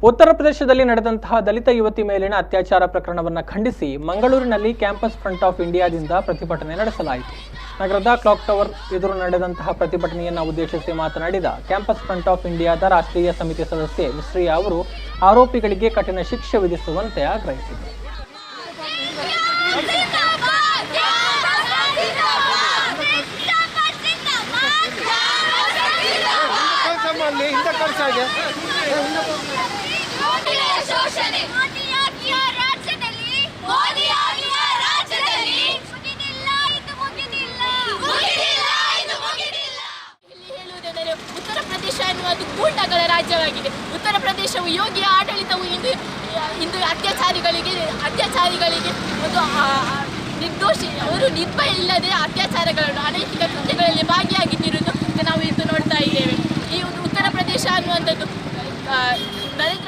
ಉತ್ತರ ಪ್ರದೇಶದಲ್ಲಿ ನಡೆದಂತಹ ದಲಿತ ಯುವತಿ ಮೇಲಿನ ಅತ್ಯಾಚಾರ ಪ್ರಕರಣವನ್ನು ಖಂಡಿಸಿ ಮಂಗಳೂರಿನಲ್ಲಿ ಕ್ಯಾಂಪಸ್ ಫ್ರಂಟ್ ಆಫ್ ಇಂಡಿಯಾದಿಂದ ಪ್ರತಿಭಟನೆ ನಡೆಸಲಾಯಿತು. ನಗರದ ಕ್ಲಾಕ್ ಟವರ್ ಎದುರು ನಡೆದಂತಹ ಪ್ರತಿಭಟನೆಯನ್ನು ಉದ್ದೇಶಿಸಿ ಮಾತನಾಡಿದ ಕ್ಯಾಂಪಸ್ ಫ್ರಂಟ್ ಆಫ್ ಇಂಡಿಯಾದ ರಾಷ್ಟ್ರೀಯ ಸಮಿತಿ ಸದಸ್ಯೆ ಮಿಶ್ರಿಯಾ ಅವರು ಆರೋಪಿಗಳಿಗೆ ಕಠಿಣ ಶಿಕ್ಷೆ ವಿಧಿಸುವಂತೆ ಆಗ್ರಹಿಸಿದರು. ಉತ್ತರ ಪ್ರದೇಶ ಎನ್ನುವುದು ಗೂಂಡಾಗಳ ರಾಜ್ಯವಾಗಿದೆ. ಉತ್ತರ ಪ್ರದೇಶವು ಯೋಗಿಯ ಆಡಳಿತವು ಇಂದು ಅತ್ಯಾಚಾರಿಗಳಿಗೆ ಒಂದು ನಿರ್ದೋಷಿ ಅವರು ನಿರ್ಭಯ ಇಲ್ಲದೆ ಅತ್ಯಾಚಾರಗಳನ್ನು ಅನೈತಿಕ ಕೃತ್ಯಗಳಲ್ಲಿ ಭಾಗಿಯಾಗಿದ್ದಿರುವುದು ನಾವು ಇಂದು ನೋಡ್ತಾ ಇದ್ದೇವೆ. ಈ ಉತ್ತರ ಪ್ರದೇಶ ಅನ್ನುವಂಥದ್ದು ನರೇಂದ್ರ